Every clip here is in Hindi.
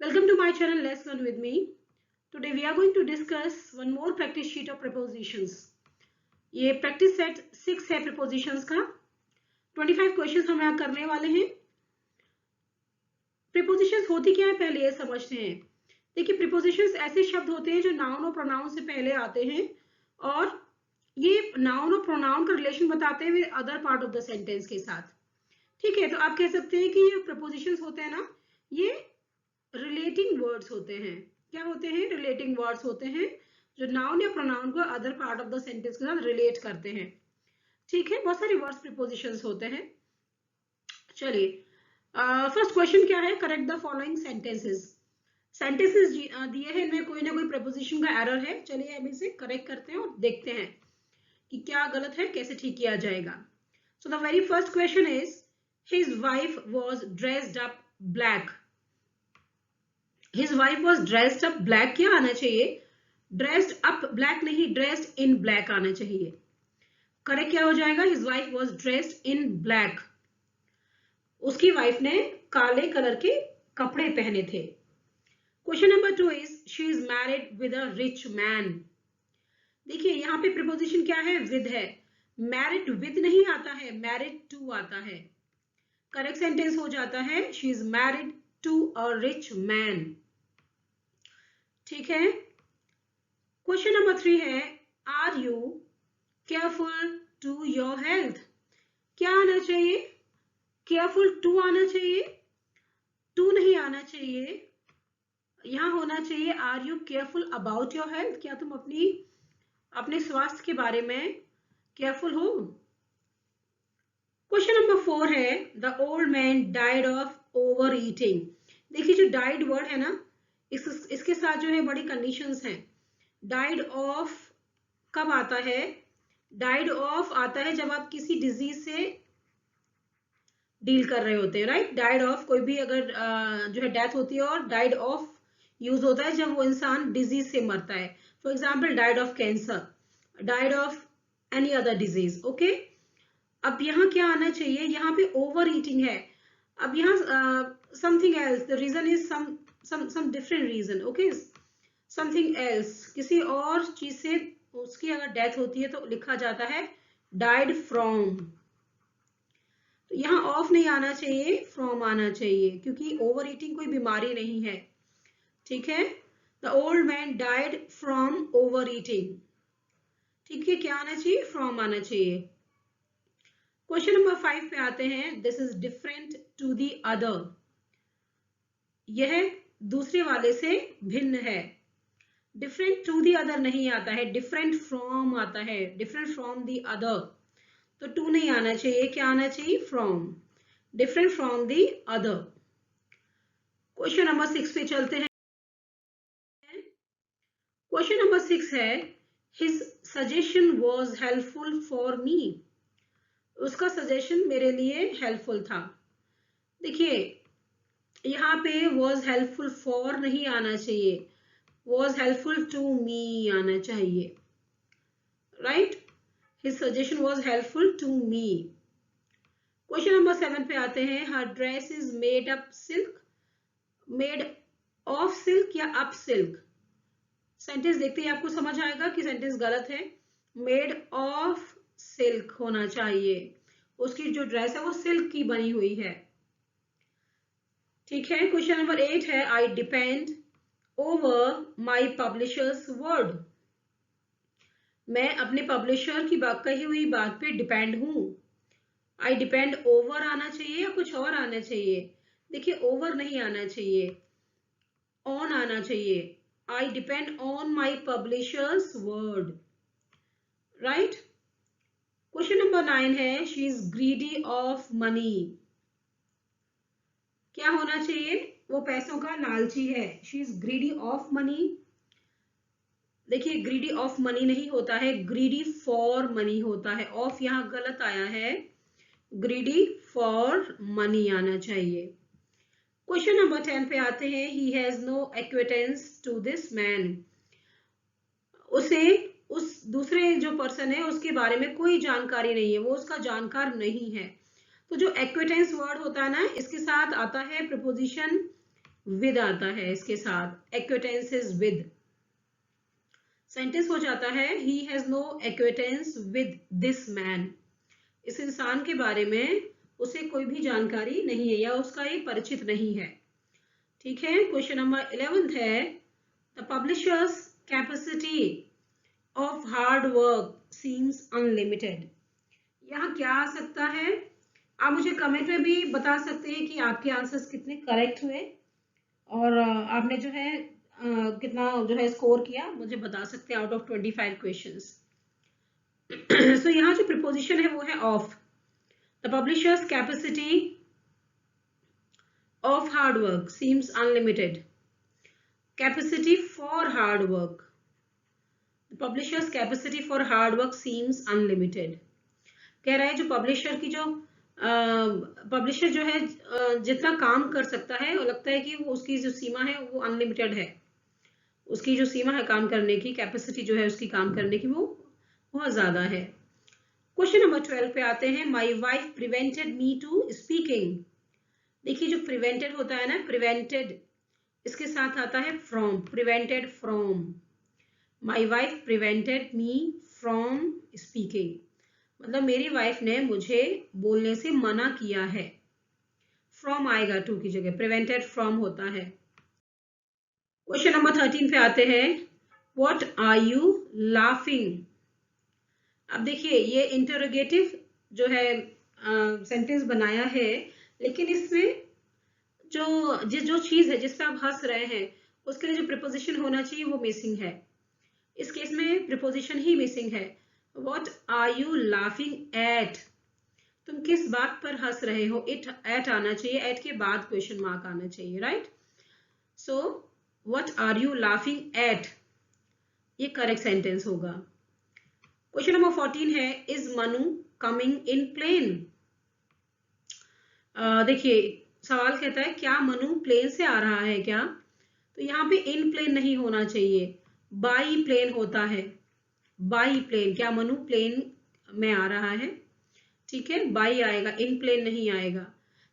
Welcome to my channel Let's Learn with me. Today we are going to discuss one more practice sheet of prepositions. ये practice set 6 है prepositions का. 25 questions हम यहाँ करने वाले हैं. Prepositions होती क्या है पहले ये समझते हैं. देखिए prepositions ऐसे शब्द होते हैं जो noun और pronoun से पहले आते हैं और ये noun और pronoun का relation बताते हैं with other part of the sentence के साथ. ठीक है, तो आप कह सकते हैं कि ये prepositions होते हैं ना, ये रिलेटिंग वर्ड्स होते हैं. क्या होते हैं? रिलेटिंग वर्ड्स होते हैं जो नाउन या प्रोनाउन को other part of the sentence के साथ रिलेट करते हैं. ठीक है, बहुत सारे वर्ड्स प्रीपोजिशंस होते हैं. चलिए, फर्स्ट क्वेश्चन क्या है? Correct the following sentences. Sentences दिए हैं, इनमें कोई ना कोई प्रीपोजिशन का एरर है. चलिए हम इसे करेक्ट करते हैं और देखते हैं कि क्या गलत है, कैसे ठीक किया जाएगा. So the very first question is his wife was dressed up black. His wife was dressed up black. क्या आना चाहिए? Dressed up black नहीं, dressed in black आना चाहिए. करेक्ट क्या हो जाएगा? His wife was dressed in black. उसकी वाइफ ने काले कलर के कपड़े पहने थे. Question number 2 is she is married with a rich man. देखिए यहाँ पे प्रीपोजिशन क्या है? with है. married with नहीं आता है, married to आता है. करेक्ट सेंटेंस हो जाता है she is married to a rich man. ठीक है. क्वेश्चन नंबर 3 है are you careful to your health. क्या आना चाहिए? केयरफुल टू आना चाहिए, टू नहीं आना चाहिए. यहां होना चाहिए are you careful about your health. क्या तुम अपने स्वास्थ्य के बारे में केयरफुल हो? क्वेश्चन नंबर 4 है the old man died of over eating. देखिए जो डाइड वर्ड है ना, इसके साथ जो है बड़ी कंडीशंस हैं. डाइड ऑफ कब आता है? डाइड ऑफ आता है जब आप किसी डिजीज से डील कर रहे होते हैं, राइट. डाइड ऑफ कोई भी अगर जो है डेथ होती है, और डाइड ऑफ यूज होता है जब वो इंसान डिजीज से मरता है. For example died of cancer, died of any other disease. Okay, अब यहाँ क्या आना चाहिए? यहाँ पे ओवर ईटिंग है. अब यहाँ something else, the reason is some different reason. Okay, something else, किसी और चीज से उसकी अगर डेथ होती है तो लिखा जाता है died from. तो यहाँ ऑफ नहीं आना चाहिए, फ्रॉम आना चाहिए, क्योंकि ओवर ईटिंग कोई बीमारी नहीं है. ठीक है, the old man died from over eating. ठीक है, क्या आना चाहिए? फ्रॉम आना चाहिए. क्वेश्चन नंबर 5 पे आते हैं. This is different to the other. यह दूसरे वाले से भिन्न है. डिफरेंट टू दी अदर नहीं आता है, डिफरेंट फ्रॉम आता है. डिफरेंट फ्रॉम दी अदर, तो टू नहीं आना चाहिए. क्या आना चाहिए? From. Different from the other. Question number 6 पे चलते हैं. क्वेश्चन नंबर 6 है his suggestion was helpful for me. उसका सजेशन मेरे लिए हेल्पफुल था. देखिए यहाँ पे was helpful for नहीं आना चाहिए, was helpful to me आना चाहिए, right. His suggestion was helpful to me. Question number 7 पे आते हैं. her dress is made up silk, made of silk या up silk. सेंटेंस देखते ही आपको समझ आएगा कि सेंटेंस गलत है. made of silk होना चाहिए. उसकी जो ड्रेस है वो सिल्क की बनी हुई है. ठीक है. क्वेश्चन नंबर 8 है I depend over my publishers word. मैं अपने पब्लिशर की कही हुई बात पे डिपेंड हूं. आई डिपेंड ओवर आना चाहिए या कुछ और आना चाहिए? देखिए ओवर नहीं आना चाहिए, ऑन आना चाहिए. I depend on my publishers word, right. Question number 9 है she is greedy of money. क्या होना चाहिए? वो पैसों का लालची है. She is greedy of money. देखिए ग्रीडी ऑफ मनी नहीं होता है, ग्रीडी फॉर मनी होता है. ऑफ यहाँ गलत आया है, ग्रीडी फॉर मनी आना चाहिए. क्वेश्चन नंबर 10 पे आते हैं. He has no acquaintance to this man. उसे उस दूसरे जो पर्सन है उसके बारे में कोई जानकारी नहीं है, वो उसका जानकार नहीं है. तो जो एक्वेटेंस वर्ड होता है ना, इसके साथ आता है प्रीपोजिशन विद आता है इसके साथ, एक्वेटेंसेस विद। सेंटेंस हो जाता है he has no acquaintance with this man. इस इंसान के बारे में उसे कोई भी जानकारी नहीं है या उसका ये परिचित नहीं है। ठीक है। क्वेश्चन नंबर 11 है the publishers capacity of hard work seems unlimited. यहाँ क्या आ सकता है? आप मुझे कमेंट में भी बता सकते हैं कि आपके आंसर्स कितने करेक्ट हुए और आपने जो है कितना जो है स्कोर किया, मुझे बता सकते हैं आउट ऑफ 25 क्वेश्चंस। सो यहाँ जो प्रीपोजिशन है वो है of. The publishers capacity of hard work seems unlimited. Capacity for hard work, publishers capacity for hard work seems unlimited. कह रहा है जो पब्लिशर की जो पब्लिशर जो है जितना काम कर सकता है वो लगता है कि वो उसकी जो सीमा है वो अनलिमिटेड है। उसकी जो सीमा है काम करने की, कैपेसिटी जो है उसकी काम करने की वो बहुत ज्यादा है। क्वेश्चन नंबर 12 पे आते हैं my wife prevented me to speaking. देखिए जो प्रिवेंटेड होता है ना, प्रिवेंटेड इसके साथ आता है from, prevented from. My wife prevented me from speaking, मतलब मेरी वाइफ ने मुझे बोलने से मना किया है। फ्रॉम आएगा टू की जगह, प्रिवेंटेड फ्रॉम होता है। क्वेश्चन नंबर 13 पे आते हैं व्हाट आर यू लाफिंग। अब देखिए ये इंटरोगेटिव जो है सेंटेंस बनाया है, लेकिन इसमें जो चीज है जिस पे आप हंस रहे हैं उसके लिए जो प्रीपोजिशन होना चाहिए वो मिसिंग है। इस केस में प्रीपोजिशन ही मिसिंग है। What are you laughing at, तुम किस बात पर हंस रहे हो। इट एट आना चाहिए, एट के बाद क्वेश्चन मार्क आना चाहिए, right. So what are you laughing at, ये करेक्ट सेंटेंस होगा। क्वेश्चन नंबर 14 है is Manu coming in plane. देखिए सवाल कहता है क्या मनु प्लेन से आ रहा है क्या, तो यहाँ पे इन प्लेन नहीं होना चाहिए, बाई प्लेन होता है। बाई प्लेन, क्या मनु प्लेन में आ रहा है, ठीक है, बाई आएगा, इन प्लेन नहीं आएगा।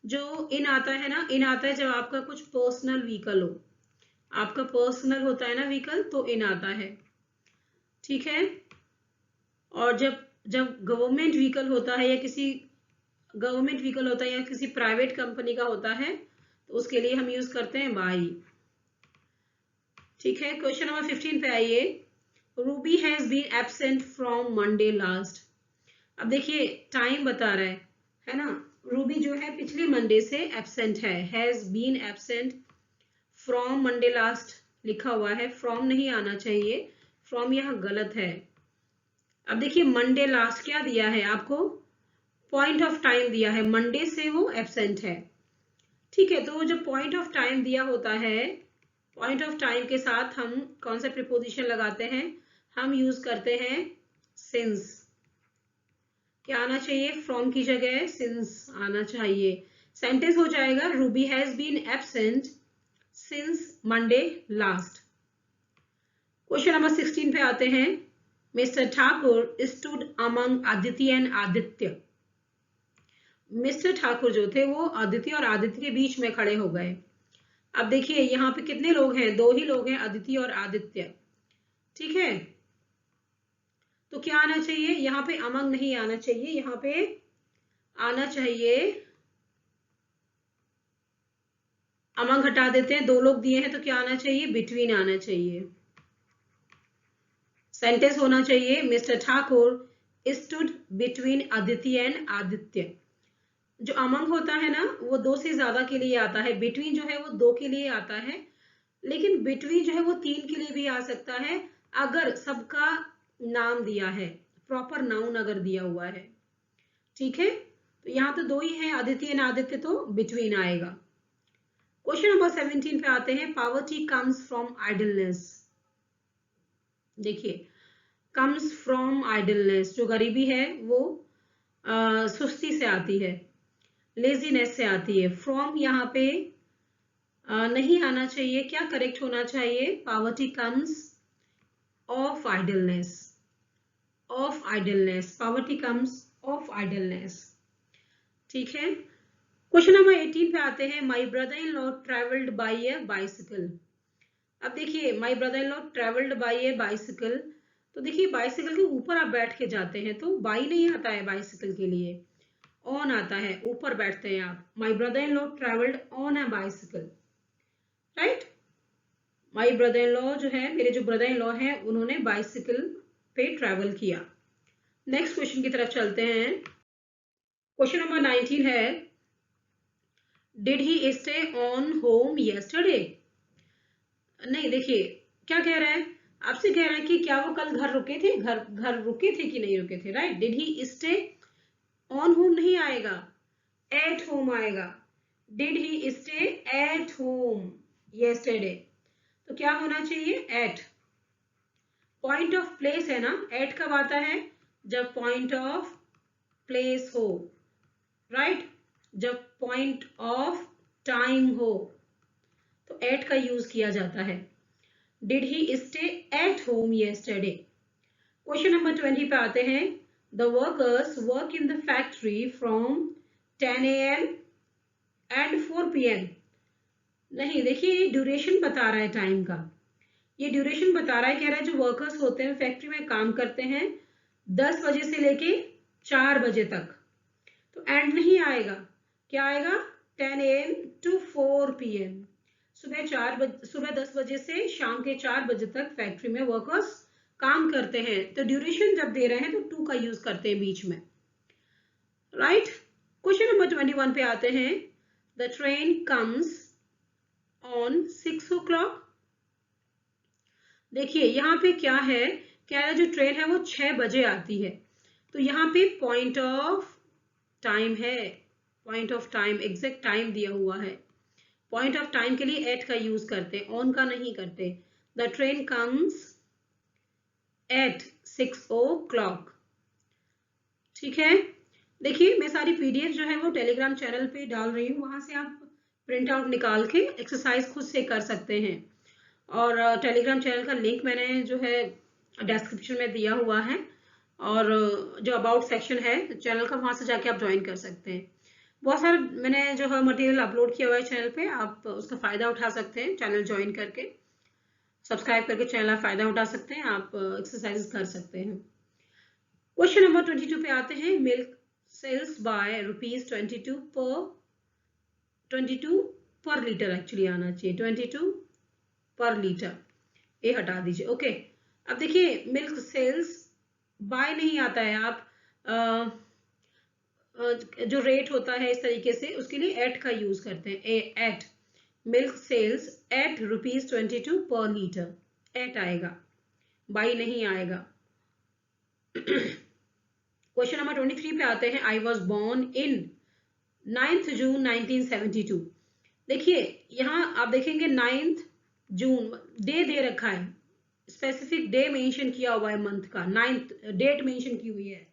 जो इन आता है ना, इन आता है जब आपका कुछ पर्सनल व्हीकल हो, आपका पर्सनल होता है ना व्हीकल, तो इन आता है, ठीक है। और जब गवर्नमेंट व्हीकल होता है या किसी गवर्नमेंट व्हीकल होता है या किसी प्राइवेट कंपनी का होता है तो उसके लिए हम यूज करते हैं बाई, ठीक है। क्वेश्चन नंबर 15 पे आइए Ruby has been absent from Monday last. अब देखिए टाइम बता रहा है ना, रूबी जो है पिछले मंडे से एब्सेंट है, has been absent from Monday last लिखा हुआ है, फ्रॉम नहीं आना चाहिए, फ्रॉम यहाँ गलत है। अब देखिए मंडे लास्ट क्या दिया है आपको, पॉइंट ऑफ टाइम दिया है, मंडे से वो एब्सेंट है, ठीक है। तो जो पॉइंट ऑफ टाइम दिया होता है, पॉइंट ऑफ टाइम के साथ हम कौन सा प्रीपोजिशन लगाते हैं, हम यूज करते हैं सिंस। क्या आना चाहिए, फ्रॉम की जगह सिंस आना चाहिए। सेंटेंस हो जाएगा Ruby has been absent since Monday last. Question number 16 पे आते हैं mister Thakur stood among Aditi and Aditya. Mister Thakur जो थे वो अदिति और आदित्य के बीच में खड़े हो गए। अब देखिए यहाँ पे कितने लोग हैं, दो ही लोग हैं, अदिति और आदित्य, ठीक है। तो क्या आना चाहिए, यहाँ पे अमंग नहीं आना चाहिए, यहाँ पे आना चाहिए, अमंग हटा देते हैं, दो लोग दिए हैं तो क्या आना चाहिए, बिटवीन आना चाहिए। सेंटेंस होना चाहिए mister Thakur stood between Aditi and Aditya. जो अमंग होता है ना वो दो से ज्यादा के लिए आता है, बिटवीन जो है वो दो के लिए आता है, लेकिन बिटवीन जो है वो तीन के लिए भी आ सकता है अगर सबका नाम दिया है, प्रॉपर नाउन अगर दिया हुआ है, ठीक है। तो यहाँ तो दो ही है अदिति एंड आदित्य, तो बिटवीन आएगा। क्वेश्चन नंबर 17 पे आते हैं पॉवर्टी कम्स फ्रॉम आइडलनेस। देखिए कम्स फ्रॉम आइडलनेस, जो गरीबी है वो सुस्ती से आती है, लेजीनेस से आती है। फ्रॉम यहाँ पे नहीं आना चाहिए, क्या करेक्ट होना चाहिए, poverty comes of idleness, of idleness, poverty comes of idleness, ठीक है। क्वेश्चन नंबर 18 पे आते हैं, my brother in law travelled by A bicycle. अब देखिए, my brother in law travelled by A bicycle, तो देखिए बाइसिकल के ऊपर आप बैठ के जाते हैं तो बाई नहीं आता है बाइसिकल के लिए, ऑन आता है, ऊपर बैठते हैं आप। My brother in law travelled on A bicycle, right. My brother in law जो है, मेरे जो ब्रदर इन लॉ है, उन्होंने बाइसिकल पे ट्रेवल किया। नेक्स्ट क्वेश्चन की तरफ चलते हैं। क्वेश्चन नंबर 19 है, did he stay on home yesterday. नहीं, देखिए क्या कह रहा है, आपसे कह रहा है कि क्या वो कल घर रुके थे, घर रुके थे कि नहीं रुके थे, right. Did he stay on home नहीं आएगा, एट होम आएगा। Did he stay at home yesterday, तो क्या होना चाहिए, एट। पॉइंट ऑफ प्लेस है ना, एट कब आता है, जब पॉइंट ऑफ प्लेस हो, राइट। जब पॉइंट ऑफ टाइम हो तो एट का यूज किया जाता है। Did he stay at home yesterday. Question number 20 पे आते हैं, the workers work in the factory from 10 AM and 4 PM। नहीं, देखिए ये ड्यूरेशन बता रहा है टाइम का, ये ड्यूरेशन बता रहा है, कह रहा है जो वर्कर्स होते हैं फैक्ट्री में काम करते हैं 10 बजे से लेके 4 बजे तक, तो एंड नहीं आएगा, क्या आएगा, 10 AM टू 4 PM। सुबह 10 बजे से शाम के 4 बजे तक फैक्ट्री में वर्कर्स काम करते हैं, तो ड्यूरेशन जब दे रहे हैं तो टू का यूज करते हैं बीच में, राइट। क्वेश्चन नंबर 21 पे आते हैं, the train comes on 6 o'clock। देखिए यहाँ पे क्या है, कह रहा है जो ट्रेन है वो 6 बजे आती है, तो यहाँ पे पॉइंट ऑफ टाइम है, point of time, exact time दिया हुआ है। पॉइंट ऑफ टाइम के लिए एट का यूज करते हैं, ऑन का नहीं करते। The train comes at 6 o'clock, ठीक है। देखिए मैं सारी पीडीएफ जो है वो टेलीग्राम चैनल पे डाल रही हूँ, वहां से आप प्रिंट आउट निकाल के एक्सरसाइज खुद से कर सकते हैं, और टेलीग्राम चैनल का लिंक मैंने जो है डिस्क्रिप्शन में दिया हुआ है, और जो अबाउट सेक्शन है चैनल का, वहां से जाके आप ज्वाइन कर सकते हैं। बहुत सारा मैंने जो है मटेरियल अपलोड किया हुआ है चैनल पे, आप उसका फायदा उठा सकते हैं, चैनल ज्वाइन करके सब्सक्राइब करके चैनल फायदा उठा सकते हैं, आप एक्सरसाइज कर सकते हैं। क्वेश्चन नंबर 22 पे आते हैं, मिल्क सेल्स बाय ₹22 पर लीटर, एक्चुअली आना चाहिए 22 पर लीटर, ये हटा दीजिए, ओके। अब देखिए मिल्क सेल्स बाय नहीं आता है, आप जो रेट होता है इस तरीके से, उसके लिए एट का यूज करते हैं, एट। मिल्क सेल्स एट ₹22 पर लीटर, एट आएगा, बाई नहीं आएगा। क्वेश्चन नंबर 23 पे आते हैं, I was born in 9th June 1972। देखिए यहाँ आप देखेंगे 9th जून, डे दे रखा है, स्पेसिफिक डे मेंशन किया हुआ है, मंथ का 9th डेट मेंशन की हुई है,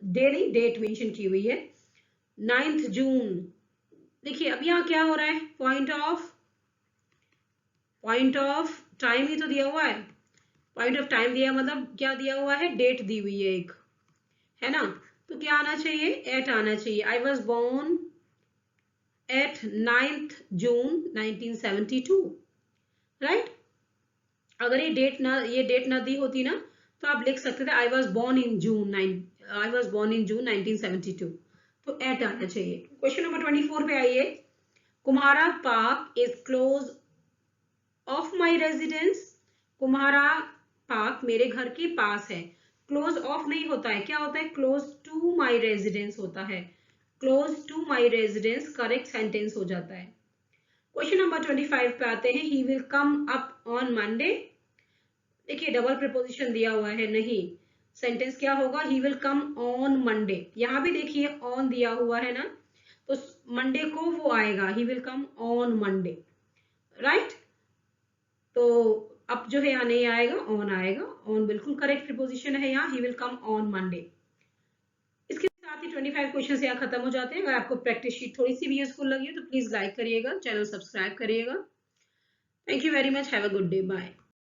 डे नहीं डेट मेंशन की हुई है, 9th जून। देखिए अब यहाँ क्या हो रहा है, पॉइंट ऑफ टाइम ही तो दिया हुआ है, पॉइंट ऑफ टाइम दिया मतलब क्या दिया हुआ है, डेट दी हुई है एक, है ना, तो क्या आना चाहिए, एट आना चाहिए। I was born at 9th June 1972, right. अगर ये डेट ना दी होती ना, तो आप लिख सकते थे आई वॉज बोर्न इन जून 1972, तो एट आना चाहिए। क्वेश्चन नंबर 24 पे आइए, Kumhara park is close of my residence. Kumhara park मेरे घर के पास है, क्लोज ऑफ नहीं होता है, क्या होता है, क्लोज टू माई रेजिडेंस होता है, close to my residence correct sentence हो जाता है। क्वेश्चन नंबर 25 पे आते हैं, he will come up on Monday. देखिए डबल प्रीपोजिशन दिया हुआ है, नहीं, सेंटेंस क्या होगा, he will come on Monday. यहाँ भी देखिए ऑन दिया हुआ है ना, तो मंडे को वो आएगा, ही will come on Monday, right. तो अब जो है यहाँ नहीं आएगा, ऑन आएगा, ऑन बिल्कुल करेक्ट प्रीपोजिशन है यहाँ, ही विल कम ऑन मंडे। इसके साथ ही 25 क्वेश्चन यहाँ खत्म हो जाते हैं। अगर आपको प्रैक्टिस शीट थोड़ी सी भी यूजफुल लगी हो तो प्लीज लाइक करिएगा, चैनल सब्सक्राइब करिएगा। Thank you very much, have a good day, bye.